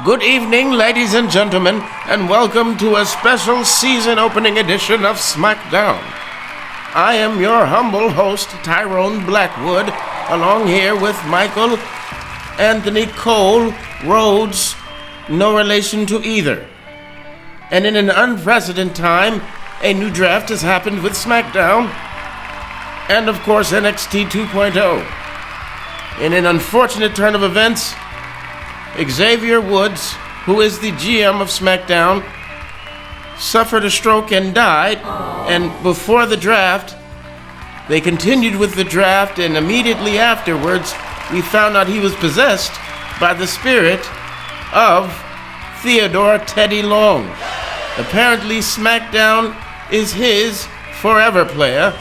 Good evening, ladies and gentlemen, and welcome to a special season opening edition of SmackDown. I am your humble host, Tyrone Blackwood, along here with Michael Anthony Cole Rhodes, no relation to either. And in an unprecedented time, a new draft has happened with SmackDown, and of course NXT 2.0. In an unfortunate turn of events, Xavier Woods, who is the GM of SmackDown, suffered a stroke and died. And before the draft, they continued with the draft, and immediately afterwards, we found out he was possessed by the spirit of Theodore Teddy Long. Apparently, SmackDown is his forever player.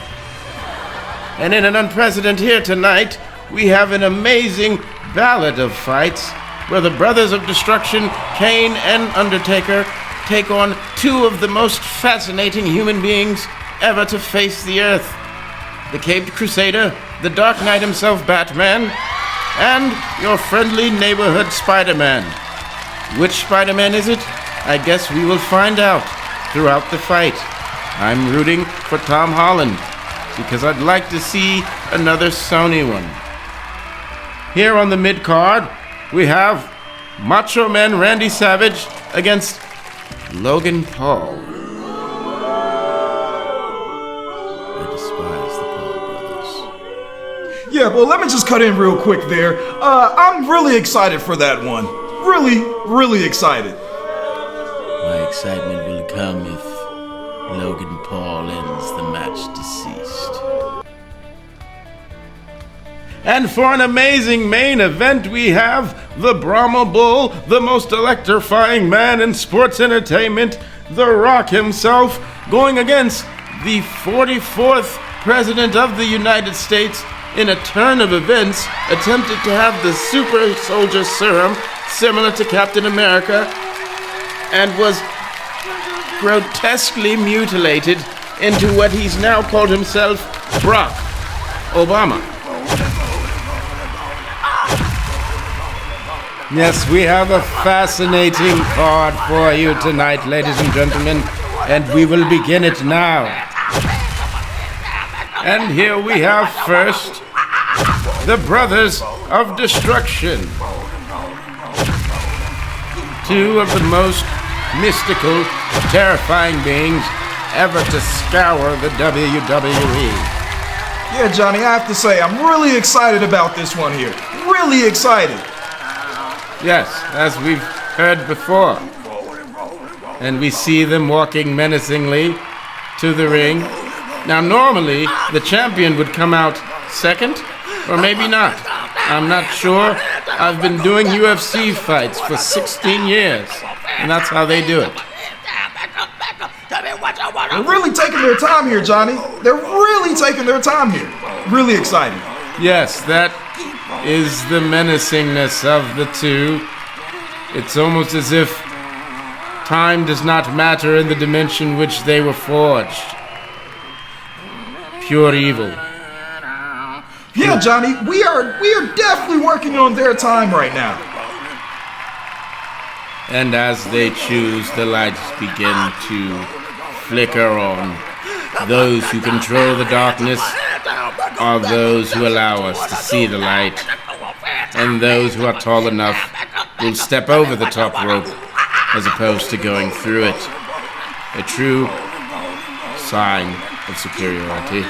And in an unprecedented here tonight, we have an amazing ballad of fights where the Brothers of Destruction, Kane and Undertaker, take on two of the most fascinating human beings ever to face the earth. The Caped Crusader, the Dark Knight himself, Batman, and your friendly neighborhood Spider-Man. Which Spider-Man is it? I guess we will find out throughout the fight. I'm rooting for Tom Holland, because I'd like to see another Sony one. Here on the mid-card, we have Macho Man Randy Savage against Logan Paul. I despise the Paul brothers. Yeah, well, let me just cut in real quick there. I'm really excited for that one. Really excited. My excitement will come if Logan Paul ends the match deceased. And for an amazing main event, we have the Brahma Bull, the most electrifying man in sports entertainment, The Rock himself, going against the 44th President of the United States in a turn of events, attempted to have the super soldier serum similar to Captain America, and was grotesquely mutilated into what he's now called himself, Barack Obama. Yes, we have a fascinating card for you tonight, ladies and gentlemen, and we will begin it now. And here we have first the Brothers of Destruction. Two of the most mystical, terrifying beings ever to scour the WWE. Yeah, Johnny, I have to say, I'm really excited about this one here. Really excited. Yes, as we've heard before. And we see them walking menacingly to the ring. Now, normally, the champion would come out second, or maybe not. I'm not sure. I've been doing UFC fights for 16 years, and that's how they do it. They're really taking their time here, Johnny. They're really taking their time here. Really excited. Yes, that is the menacingness of the two. It's almost as if time does not matter in the dimension which they were forged. Pure evil. Yeah, Johnny, we are definitely working on their time right now. And as they choose, the lights begin to flicker on. Those who control the darkness are those who allow us to see the light. And those who are tall enough will step over the top rope as opposed to going through it. A true sign of superiority.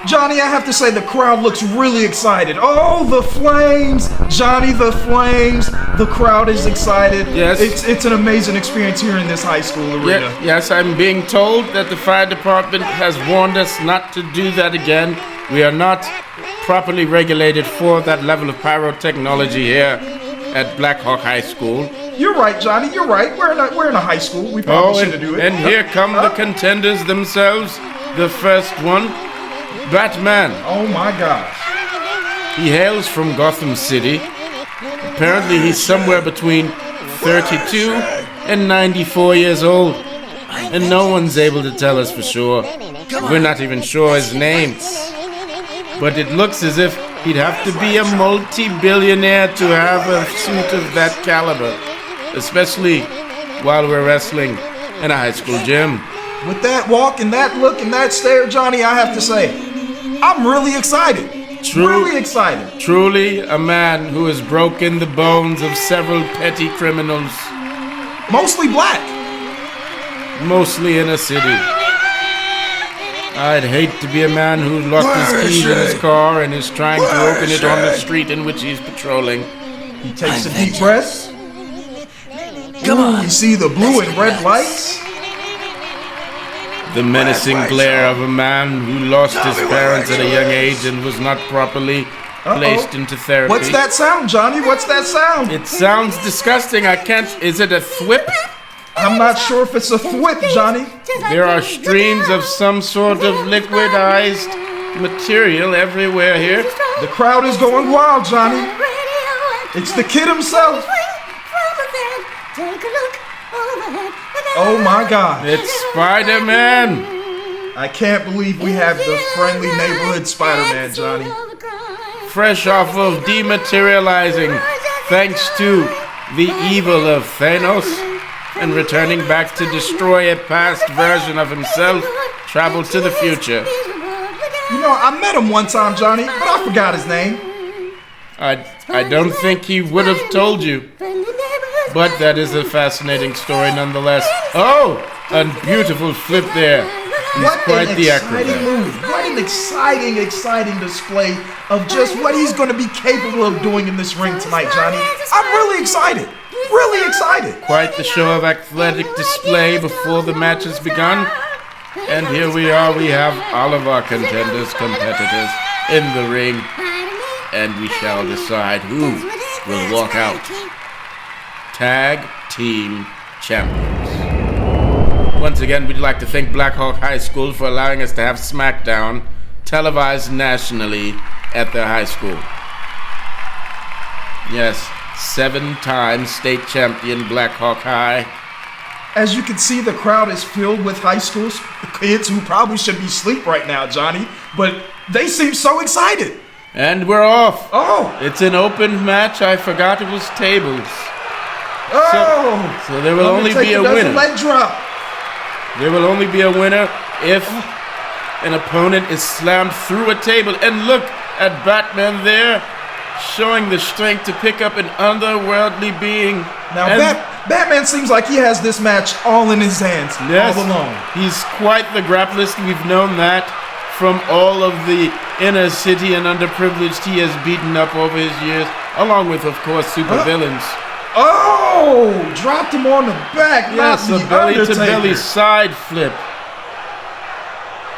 Johnny, I have to say the crowd looks really excited. Oh, the flames! Johnny, the flames! The crowd is excited. Yes. It's an amazing experience here in this high school arena. Yes, I'm being told that the fire department has warned us not to do that again. We are not properly regulated for that level of pyrotechnology here at Black Hawk High School. You're right, Johnny, you're right. We're in a high school. We probably shouldn't do it. And here come the contenders themselves. The first one, Batman. Oh my gosh. He hails from Gotham City. Apparently he's somewhere between 32 and 94 years old. And no one's able to tell us for sure. We're not even sure his name. but it looks as if he'd have to be a multi-billionaire to have a suit of that caliber, especially while we're wrestling in a high school gym. With that walk and that look and that stare, Johnny, I have to say, I'm really excited. Really excited. Truly a man who has broken the bones of several petty criminals. Mostly black. Mostly in a city. I'd hate to be a man who locked his keys in his car and is trying to open it on the street in which he's patrolling. He takes a deep breath. Come on. You see the blue and red lights? The menacing glare of a man who lost his parents at a young age and was not properly placed into therapy. What's that sound, Johnny? What's that sound? It sounds disgusting. I can't... Is it a thwip? I'm not sure if it's a thwip, Johnny. There are streams of some sort of liquidized material everywhere here. The crowd is going wild, Johnny. It's the kid himself. Oh my God. It's Spider-Man. I can't believe we have the friendly neighborhood Spider-Man, Johnny. Fresh off of dematerializing thanks to the evil of Thanos and returning back to destroy a past version of himself, travel to the future. You know, I met him one time, Johnny, but I forgot his name. I don't think he would have told you. But that is a fascinating story nonetheless. Oh, a beautiful flip there. He's quite the acrobat. What an exciting display of just what he's going to be capable of doing in this ring tonight, Johnny. I'm really excited. Really excited. Quite the show of athletic display before the match has begun. And here we are. We have all of our competitors in the ring. And we shall decide who will walk out Tag Team Champions. Once again, we'd like to thank Black Hawk High School for allowing us to have SmackDown televised nationally at their high school. Yes, 7-time state champion Black Hawk High. As you can see, the crowd is filled with high school kids who probably should be asleep right now, Johnny, but they seem so excited. And we're off. Oh! It's an open match. I forgot it was tables. Oh! So there will only be a winner. Leg drop. There will only be a winner if an opponent is slammed through a table. And look at Batman there, showing the strength to pick up an otherworldly being. Now, Batman seems like he has this match all in his hands, yes, all alone. He's quite the grapplist. We've known that from all of the inner city and underprivileged he has beaten up over his years, along with, of course, supervillains. Oh! Dropped him on the back. Yes, a belly-to-belly side flip.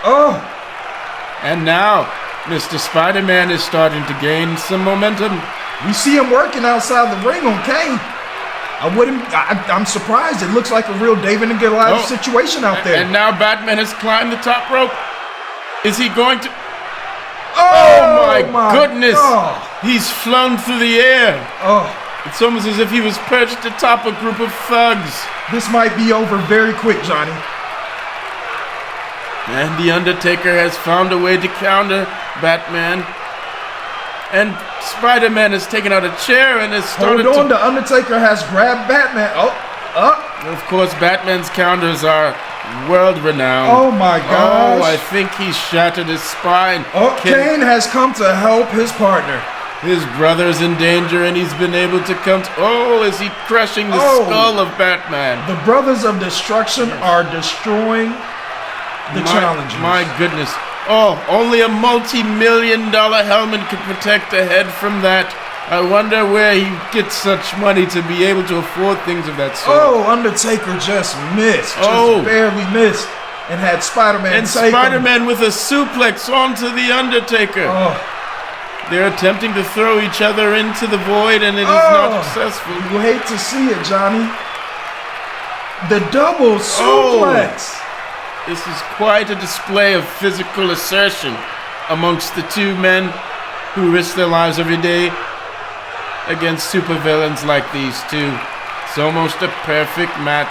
Oh! And now, Mr. Spider-Man is starting to gain some momentum. We see him working outside the ring on Kane. I'm surprised. It looks like a real David and Goliath situation out there. And now Batman has climbed the top rope. Is he going to... Oh my goodness! God. He's flown through the air. Oh. It's almost as if he was perched atop a group of thugs. This might be over very quick, Johnny. And the Undertaker has found a way to counter Batman. And Spider-Man has taken out a chair and has started Hold on, the Undertaker has grabbed Batman. Of course, Batman's counters are world-renowned. Oh my gosh. Oh, I think he shattered his spine. Oh, Kane has come to help his partner. His brother's in danger and he's been able to come to... Oh, is he crushing the skull of Batman? The Brothers of Destruction are destroying the challengers. My goodness. Oh, only a multi-million-dollar helmet could protect a head from that. I wonder where he gets such money to be able to afford things of that sort. Oh, Undertaker just missed. Just barely missed. And had Spider-Man take Spider-Man with a suplex onto the Undertaker. Oh. They're attempting to throw each other into the void, and it is not successful. You hate to see it, Johnny. The double suplex. This is quite a display of physical assertion amongst the two men who risk their lives every day against supervillains like these two. It's almost a perfect match.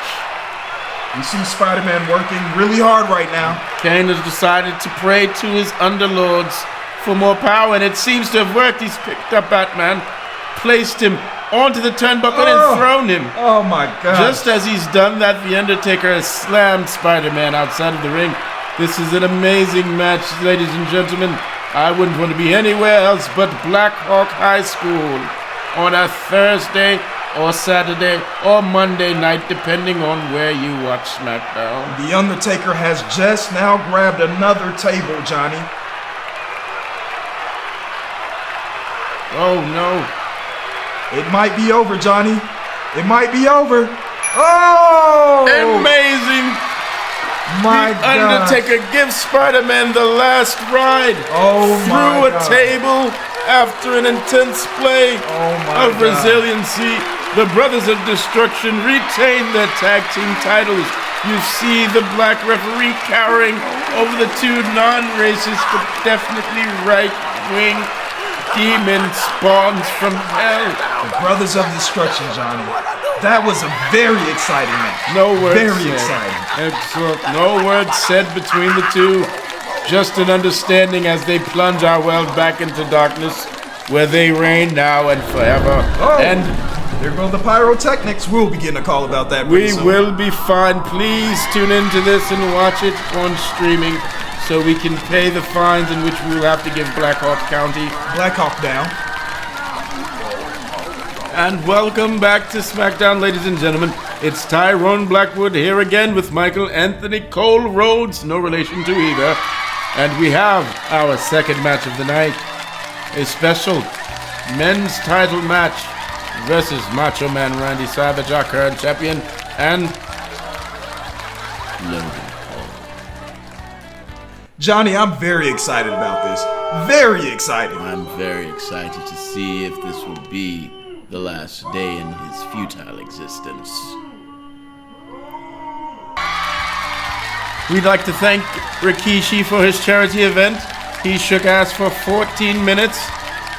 You see Spider-Man working really hard right now. Kane has decided to pray to his underlords for more power, and it seems to have worked. He's picked up Batman, placed him onto the turnbuckle, and thrown him. Oh my God. Just as he's done that, the Undertaker has slammed Spider-Man outside of the ring. This is an amazing match, ladies and gentlemen. I wouldn't want to be anywhere else but Black Hawk High School on a Thursday or Saturday or Monday night, depending on where you watch SmackDown. The Undertaker has just now grabbed another table, Johnny. Oh no. It might be over, Johnny. It might be over. Oh! Amazing! My The God. Undertaker gives Spider-Man the last ride through a table after an intense play of resiliency. The Brothers of Destruction retain their tag team titles. You see the black referee cowering over the two non-racist but definitely right-wing demon spawns from hell. The Brothers of Destruction, Johnny. That was a very exciting match. No words Very said. exciting. Excellent. No words said between the two. Just an understanding as they plunge our world back into darkness, where they reign now and forever. And there go the pyrotechnics. We'll begin a call about that pretty we soon. will be fine. Please tune into this and watch it on streaming so we can pay the fines in which we will have to give Black Hawk County. Black Hawk down. And welcome back to SmackDown, ladies and gentlemen. It's Tyrone Blackwood here again with Michael Anthony Cole Rhodes, no relation to either. And we have our second match of the night, a special men's title match versus Macho Man Randy Savage, our current champion, and Logan Paul. Johnny, I'm very excited about this. Very excited. I'm very excited to see if this will be the last day in his futile existence. We'd like to thank Rikishi for his charity event. He shook ass for 14 minutes,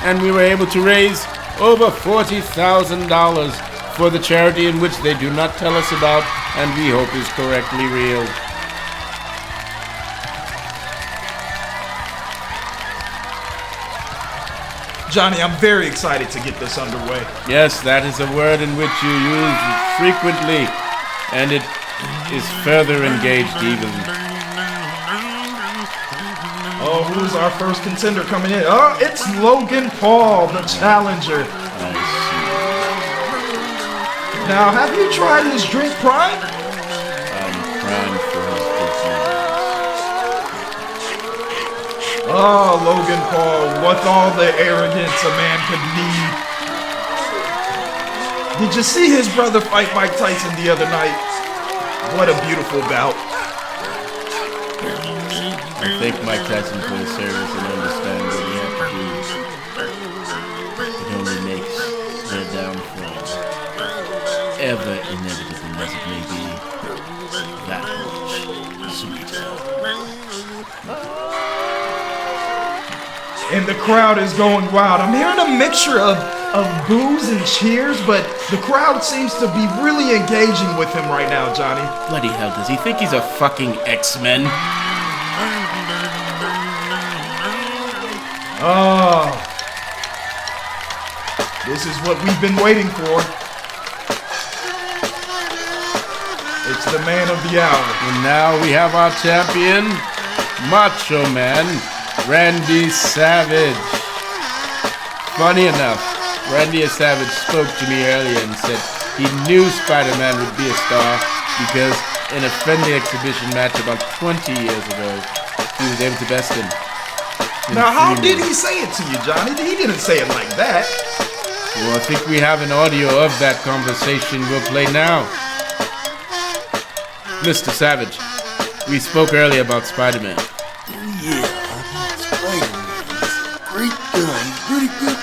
and we were able to raise over $40,000 for the charity in which they do not tell us about, and we hope is correctly real. Johnny, I'm very excited to get this underway. Yes, that is a word in which you use frequently, and it is further engaged even. Oh, who's our first contender coming in? Oh, it's Logan Paul, the challenger. Now, have you tried his drink Prime? I'm crying for his business. Oh, Logan Paul, with all the arrogance a man could need. Did you see his brother fight Mike Tyson the other night? What a beautiful bout. I thank Mike Tyson for his service and understand what he had to do. It only makes their downfall, ever inevitable as it may be, that much sweeter. And the crowd is going wild. I'm hearing a mixture of boos and cheers, but the crowd seems to be really engaging with him right now, Johnny. Bloody hell, does he think he's a fucking X-Men? Oh, this is what we've been waiting for. It's the man of the hour. And now we have our champion, Macho Man Randy Savage. Funny enough, Randy Savage spoke to me earlier and said he knew Spider-Man would be a star because in a friendly exhibition match about 20 years ago, he was able to best him. Now, how did he say it to you, Johnny? He didn't say it like that. Well, I think we have an audio of that conversation we'll play now. Mr. Savage, we spoke earlier about Spider-Man. Yeah, Spider-Man. Great guy. He's pretty good.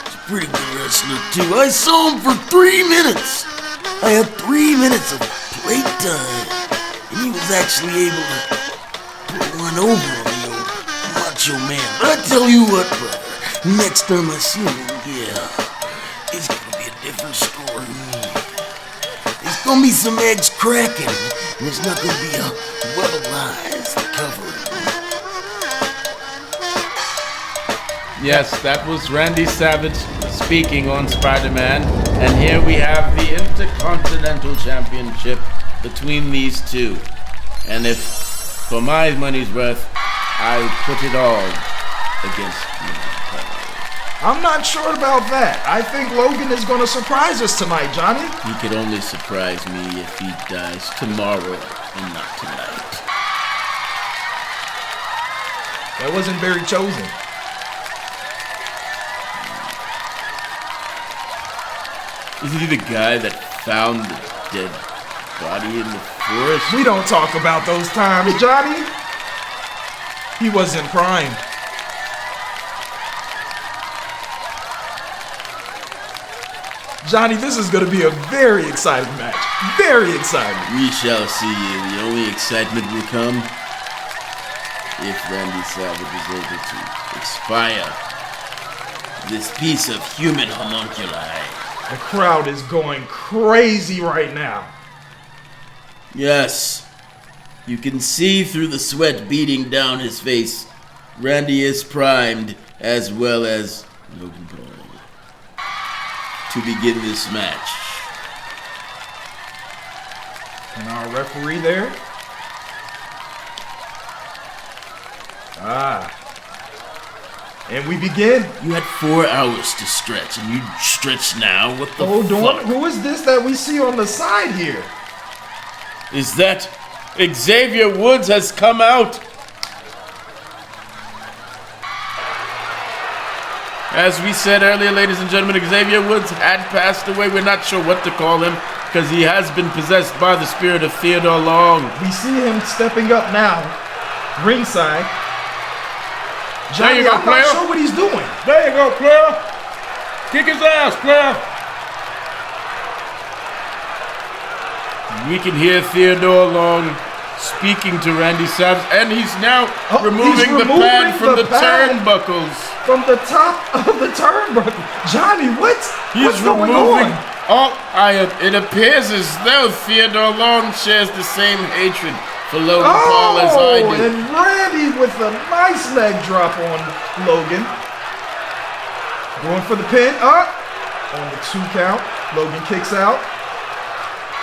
He's a pretty good wrestler, too. I saw him for 3 minutes. I had 3 minutes of playtime. And he was actually able to put one over on the old Macho Man. But I tell you what, brother. Next time I see him, yeah, it's gonna be a different story. There's gonna be some eggs cracking, and there's not gonna be a well-realized cover. Yes, that was Randy Savage speaking on Spider-Man. And here we have the Intercontinental Championship between these two. And if, for my money's worth, I put it all against Logan Paul. I'm not sure about that. I think Logan is going to surprise us tonight, Johnny. He could only surprise me if he dies tomorrow and not tonight. That wasn't very chosen. Isn't he the guy that found the dead body in the forest? We don't talk about those times, Johnny. He wasn't primed. Johnny, this is going to be a very exciting match. Very exciting. We shall see. The only excitement will come if Randy Savage is able to expire this piece of human homunculi. The crowd is going crazy right now. Yes. You can see through the sweat beating down his face. Randy is primed, as well as Logan Paul, to begin this match. And our referee there. And we begin. You had 4 hours to stretch, and you stretch now? What the Hold fuck? on. Who is this that we see on the side here? Is that Xavier Woods has come out? As we said earlier, ladies and gentlemen, Xavier Woods had passed away. We're not sure what to call him because he has been possessed by the spirit of Theodore Long. We see him stepping up now, ringside. Johnny, There you go, I'm player. not sure what he's doing. There you go, player. Kick his ass, player. We can hear Theodore Long speaking to Randy Savage, and he's now removing the pad from the turnbuckles. From the top of the turnbuckle. Johnny, what's going removing on? It appears as though Theodore Long shares the same hatred for Logan Paul as I do. And Randy with a nice leg drop on Logan. Going for the pin. On the 2 count. Logan kicks out.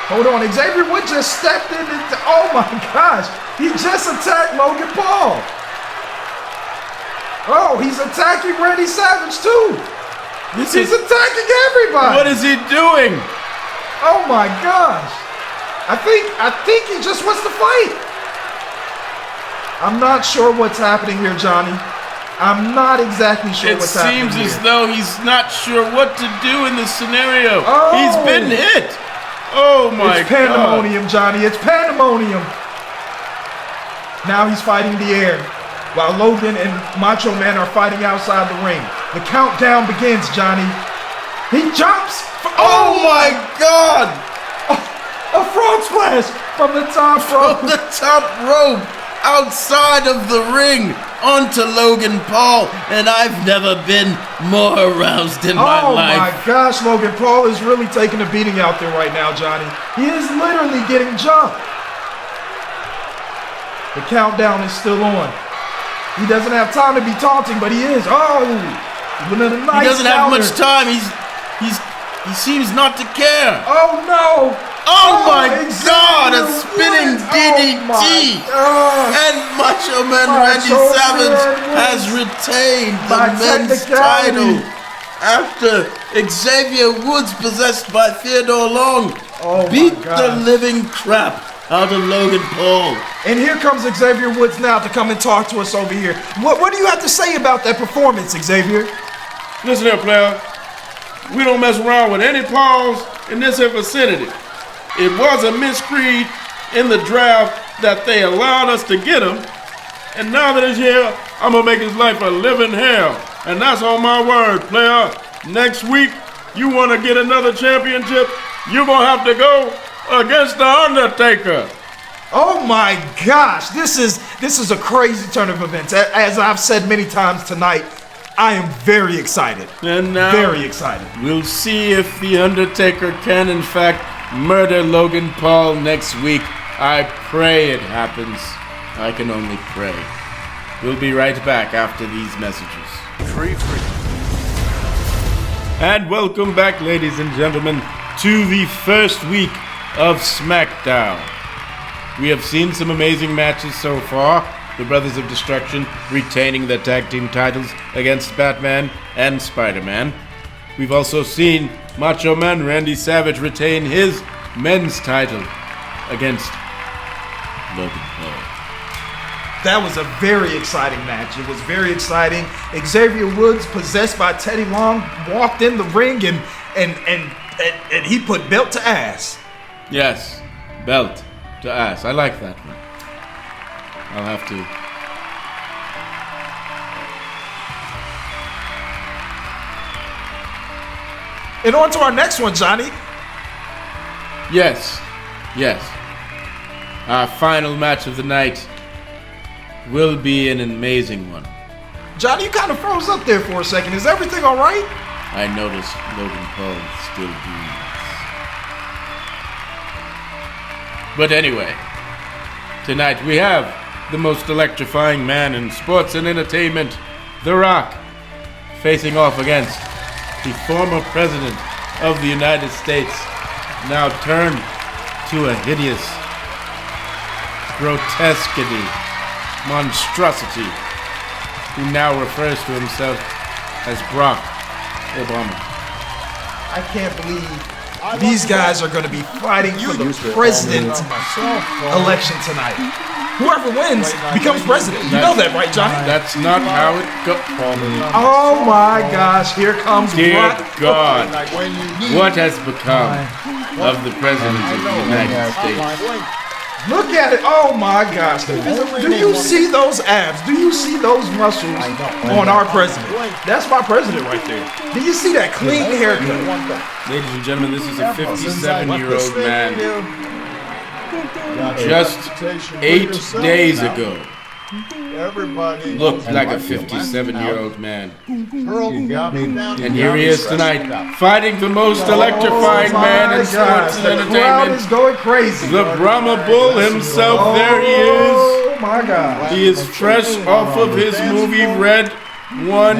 Hold on. Xavier Woods just stepped in. Oh my gosh. He just attacked Logan Paul. Oh, he's attacking Randy Savage too. He's attacking everybody. What is he doing? Oh my gosh. I think he just wants to fight. I'm not sure what's happening here, Johnny. I'm not exactly sure what's happening here. It seems as though he's not sure what to do in this scenario. Oh. He's been hit. Oh my It's pandemonium, Johnny. It's pandemonium. Now he's fighting the air while Logan and Macho Man are fighting outside the ring. The countdown begins, Johnny. He jumps. Oh my God! A frog splash from the top rope. From the top rope outside of the ring onto Logan Paul, and I've never been more aroused in my life. Oh my gosh, Logan Paul is really taking a beating out there right now, Johnny. He is literally getting jumped. The countdown is still on. He doesn't have time to be taunting, but he is. He doesn't have much time. He seems not to care. Oh no! Oh my God! A spinning DDT! And Macho Man Randy Savage has retained the men's title after Xavier Woods, possessed by Theodore Long, beat the living crap out of Logan Paul. And here comes Xavier Woods now to come and talk to us over here. What do you have to say about that performance, Xavier? Listen here, player. We don't mess around with any Pauls in this here vicinity. It was a miscreed in the draft that they allowed us to get him. And now that he's here, I'm going to make his life a living hell. And that's on my word, player. Next week, you want to get another championship, you're going to have to go against the Undertaker. Oh my gosh, this is a crazy turn of events. As I've said many times tonight, I am very excited. And now, very excited. We'll see if the Undertaker can, in fact, murder Logan Paul next week. I pray it happens. I can only pray. We'll be right back after these messages. Free. And welcome back, ladies and gentlemen, to the first week of SmackDown. We have seen some amazing matches so far. The Brothers of Destruction retaining their tag team titles against Batman and Spider-Man. We've also seen Macho Man Randy Savage retain his men's title against Logan Paul. That was a very exciting match. It was very exciting. Xavier Woods, possessed by Teddy Long, walked in the ring and he put belt to ass. Yes, belt to ass. I like that one. I'll have to. And on to our next one, Johnny. Yes. Our final match of the night will be an amazing one. Johnny, you kind of froze up there for a second. Is everything all right? I noticed Logan Paul still breathes. But anyway, tonight we have the most electrifying man in sports and entertainment, The Rock, facing off against the former president of the United States, now turned to a hideous grotesquity, monstrosity, who now refers to himself as Brock Obama. I can't believe these guys are going to be fighting for the president election tonight. Whoever wins becomes president. You know that, right, Johnny? That's not how it goes. Oh my gosh, here comes Dear Brock. God, what has become of the president of the United States? Look at it. Oh my gosh. Do you see those abs? Do you see those muscles on our president? That's my president right there. Do you see that clean haircut? Ladies and gentlemen, this is a 57-year-old man. Just 8 days ago, looked like a 57-year-old man. And here he is tonight, fighting the most electrifying man in sports and entertainment. The crowd is going crazy. The Brahma Bull himself, there he is. Oh my God. He is fresh off of his movie Red 1.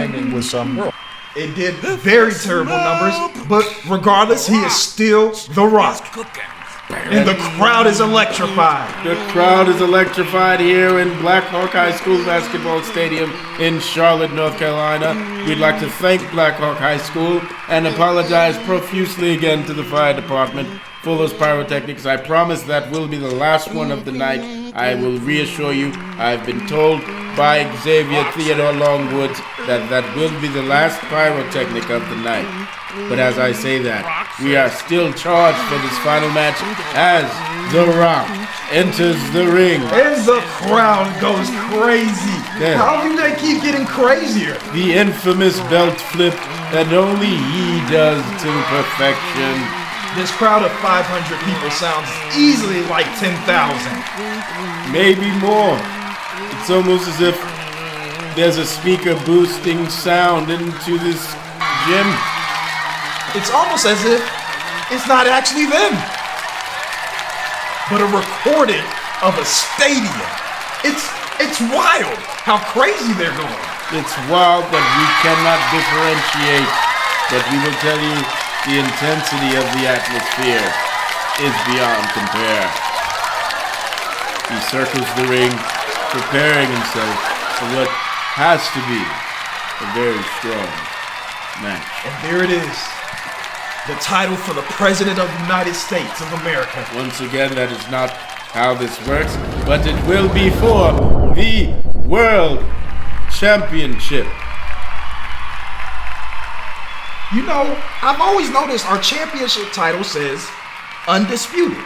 It did very terrible numbers, but regardless, he is still The Rock. And the crowd is electrified. The crowd is electrified here in Black Hawk High School Basketball Stadium in Charlotte, North Carolina. We'd like to thank Black Hawk High School and apologize profusely again to the fire department for those pyrotechnics. I promise that will be the last one of the night. I will reassure you, I've been told by Xavier Theodore Longwoods that will be the last pyrotechnic of the night. But as I say that, we are still charged for this final match as The Rock enters the ring. And the crowd goes crazy. Yeah. How do they keep getting crazier? The infamous belt flip that only he does to perfection. This crowd of 500 people sounds easily like 10,000. Maybe more. It's almost as if there's a speaker boosting sound into this gym. It's almost as if it's not actually them, but a recording of a stadium. It's wild how crazy they're going. It's wild that we cannot differentiate, but we will tell you the intensity of the atmosphere is beyond compare. He circles the ring, preparing himself for what has to be a very strong match. And there it is. The title for the President of the United States of America. Once again, that is not how this works, but it will be for the World Championship. You know, I've always noticed our championship title says undisputed.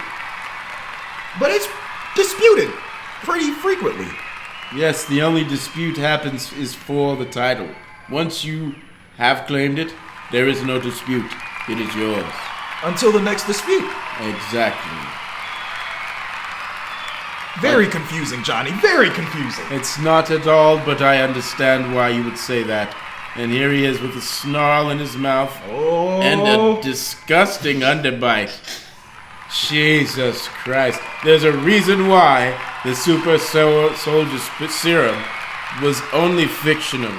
But it's disputed pretty frequently. Yes, the only dispute happens is for the title. Once you have claimed it, there is no dispute. It is yours. Until the next dispute. Exactly. Very confusing, Johnny. Very confusing. It's not at all, but I understand why you would say that. And here he is with a snarl in his mouth and a disgusting underbite. Jesus Christ. There's a reason why the Super Soldier Serum was only fictional.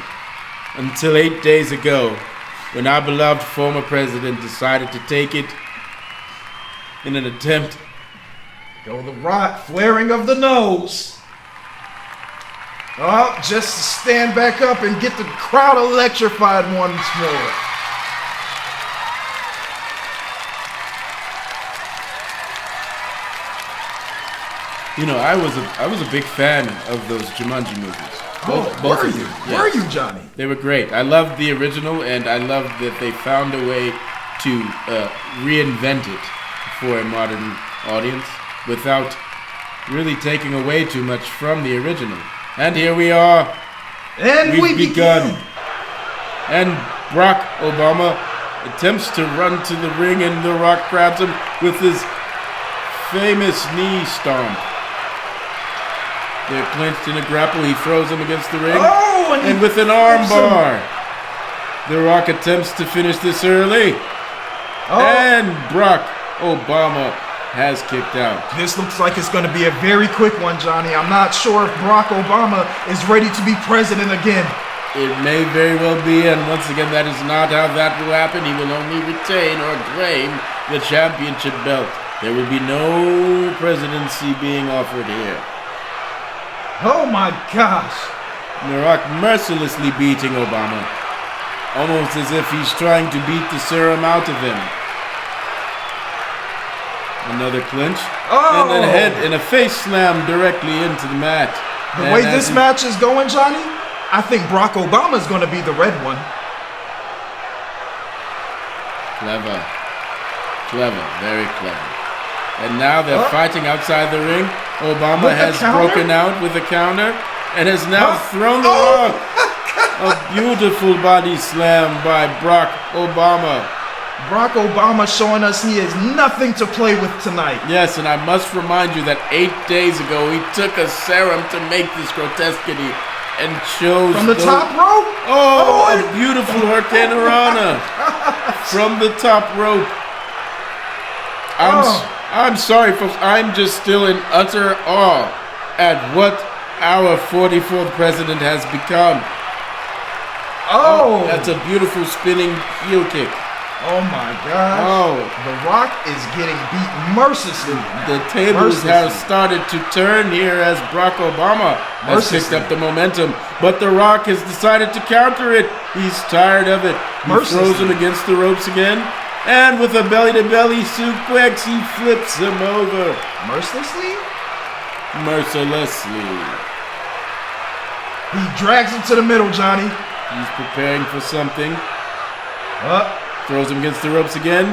until 8 days ago, when our beloved former president decided to take it in an attempt. Go The Rock, flaring of the nose. Oh, just to stand back up and get the crowd electrified once more. You know, I was a big fan of those Jumanji movies. Both were of you? them. Yes. Were you, Johnny? They were great. I loved the original, and I loved that they found a way to reinvent it for a modern audience without really taking away too much from the original. And here we are. And We've begun. And Barack Obama attempts to run to the ring, and The Rock grabs him with his famous knee stomp. They're clinched in a grapple. He throws him against the ring. Oh, and with an arm bar, The Rock attempts to finish this early. Oh. And Barack Obama has kicked out. This looks like it's going to be a very quick one, Johnny. I'm not sure if Barack Obama is ready to be president again. It may very well be, and once again, that is not how that will happen. He will only retain or claim the championship belt. There will be no presidency being offered here. Oh my gosh. The Rock mercilessly beating Obama. Almost as if he's trying to beat the serum out of him. Another clinch. Oh. And a head and a face slam directly into the mat. The way this match is going, Johnny, I think Barack Obama is going to be the red one. Clever. Clever. Very clever. And now they're fighting outside the ring. Obama has broken out with a counter and has now thrown the Rock. A beautiful body slam by Barack Obama. Barack Obama showing us he is nothing to play with tonight. Yes, and I must remind you that 8 days ago he took a serum to make this grotesquity and chose from the top rope. Oh, a beautiful Hurricane Rana from the top rope. I'm sorry, folks. I'm just still in utter awe at what our 44th president has become. Oh, that's a beautiful spinning heel kick. Oh my gosh. Oh. The Rock is getting beat mercilessly. The tables have started to turn here as Barack Obama has picked up the momentum. But The Rock has decided to counter it. He's tired of it. He throws him against the ropes again. And with a belly-to-belly suplex, he flips him over. Mercilessly? Mercilessly. He drags him to the middle, Johnny. He's preparing for something. Throws him against the ropes again.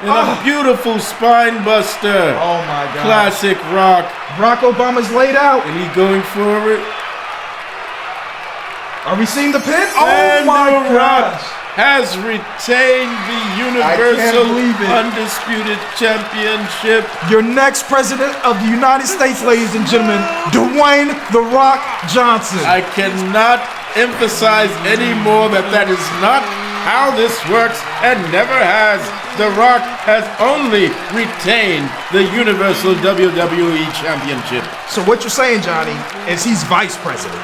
And a beautiful spine buster. Oh my God. Classic Rock. Barack Obama's laid out. And he's going forward. Are we seeing the pin? And my gosh. Has retained the Universal Undisputed Championship. Your next president of the United States, ladies and gentlemen, Dwayne The Rock Johnson. I cannot emphasize anymore that is not how this works and never has. The Rock has only retained the Universal WWE Championship. So what you're saying, Johnny, is he's vice president.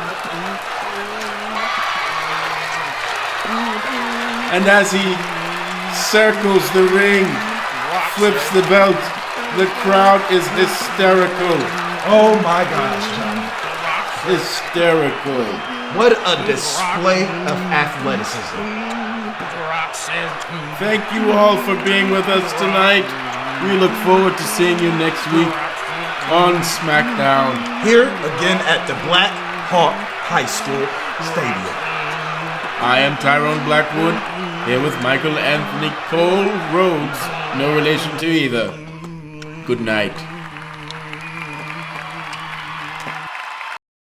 And as he circles the ring, flips the belt, the crowd is hysterical. Oh my gosh, Johnny. Hysterical. What a display of athleticism. Thank you all for being with us tonight. We look forward to seeing you next week on SmackDown. Here again at the Black Hawk High School Stadium. I am Tyrone Blackwood, here with Michael Anthony Cole Rhodes, no relation to either. Good night.